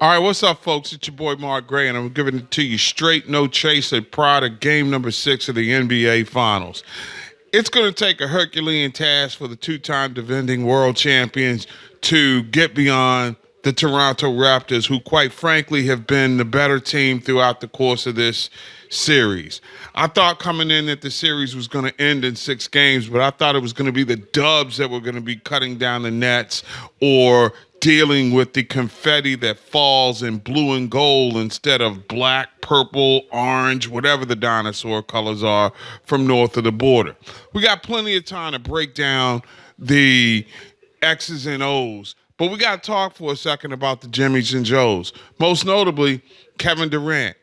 All right, what's up, folks? It's your boy Mark Gray, and I'm giving it to you straight, no chaser, prior to game number 6 of the NBA Finals. It's going to take a Herculean task for the two-time defending world champions to get beyond the Toronto Raptors, who quite frankly have been the better team throughout the course of this series. I thought coming in that the series was going to end in 6 games, but I thought it was going to be the Dubs that were going to be cutting down the nets or dealing with the confetti that falls in blue and gold instead of black, purple, orange, whatever the dinosaur colors are from north of the border. We got plenty of time to break down the X's and O's, but we got to talk for a second about the Jimmys and Joes, most notably Kevin Durant.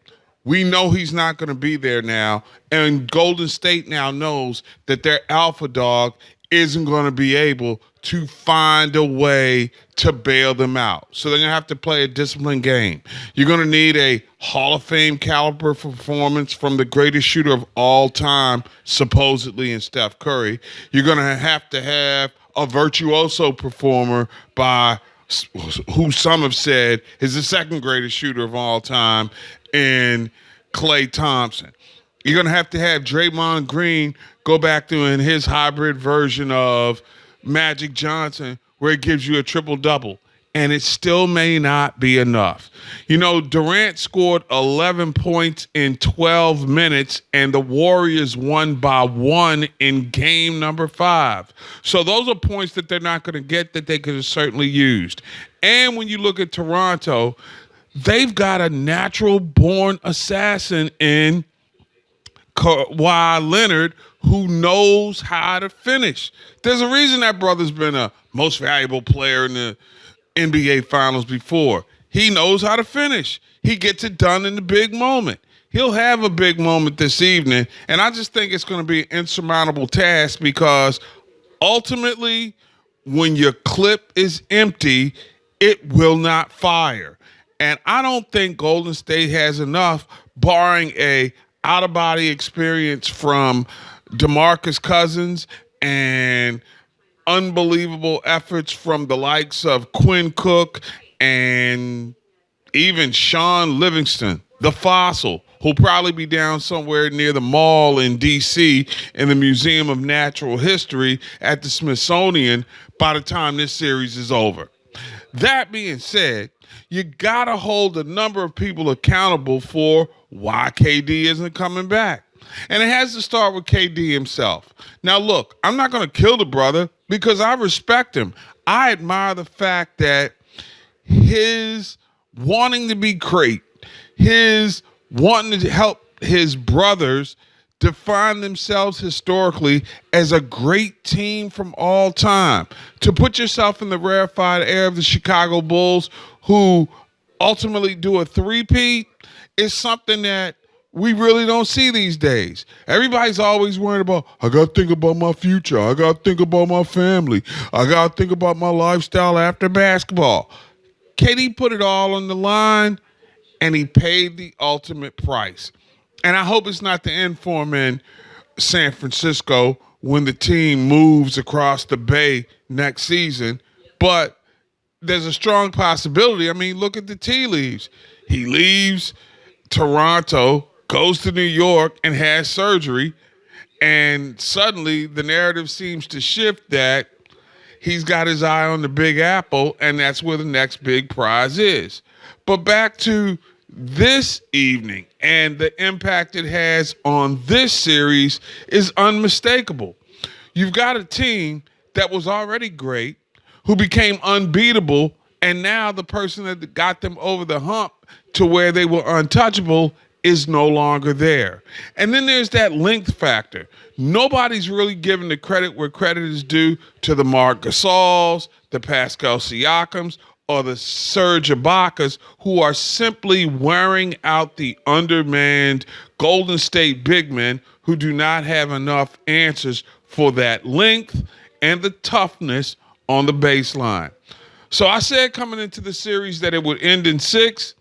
We know he's not going to be there now, and Golden State now knows that their alpha dog isn't going to be able to find a way to bail them out. So they're going to have to play a disciplined game. You're going to need a Hall of Fame caliber performance from the greatest shooter of all time, supposedly in Steph Curry. You're going to have a virtuoso performer by who some have said is the second greatest shooter of all time in Klay Thompson. You're going to have Draymond Green go back to in his hybrid version of Magic Johnson, where it gives you a triple-double, and it still may not be enough. You know, Durant scored 11 points in 12 minutes, and the Warriors won by 1 in game number 5. So those are points that they're not going to get that they could have certainly used. And when you look at Toronto, they've got a natural-born assassin in Kawhi Leonard who knows how to finish. There's a reason that brother's been a most valuable player in the NBA Finals before. He knows how to finish. He gets it done in the big moment. He'll have a big moment this evening, and I just think it's going to be an insurmountable task because ultimately, when your clip is empty, it will not fire. And I don't think Golden State has enough, barring a out-of-body experience from DeMarcus Cousins and unbelievable efforts from the likes of Quinn Cook and even Sean Livingston, the fossil, who'll probably be down somewhere near the mall in D.C. in the Museum of Natural History at the Smithsonian by the time this series is over. That being said, you got to hold a number of people accountable for why KD isn't coming back. And it has to start with KD himself. Now, look, I'm not going to kill the brother because I respect him. I admire the fact that his wanting to be great, his wanting to help his brothers define themselves historically as a great team from all time. To put yourself in the rarefied air of the Chicago Bulls, who ultimately do a three-peat, is something that we really don't see these days. Everybody's always worried about, I got to think about my future. I got to think about my family. I got to think about my lifestyle after basketball. KD put it all on the line, and he paid the ultimate price. And I hope it's not the end for him in San Francisco when the team moves across the bay next season. But there's a strong possibility. I mean, look at the tea leaves. He leaves Toronto, goes to New York, and has surgery. And suddenly the narrative seems to shift that he's got his eye on the Big Apple, and that's where the next big prize is. But back to this evening and the impact it has on this series is unmistakable. You've got a team that was already great, who became unbeatable, and now the person that got them over the hump to where they were untouchable is no longer there. And then there's that length factor. Nobody's really giving the credit where credit is due to the Marc Gasols, the Pascal Siakams, or the Serge Ibakas, who are simply wearing out the undermanned Golden State big men who do not have enough answers for that length and the toughness on the baseline. So I said coming into the series that it would end in 6.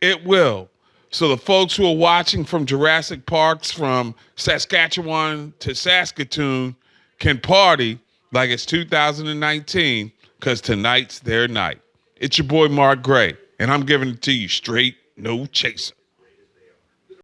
It will. So the folks who are watching from Jurassic Parks from Saskatchewan to Saskatoon can party like it's 2019 because tonight's their night. It's your boy Mark Gray, and I'm giving it to you straight, no chaser.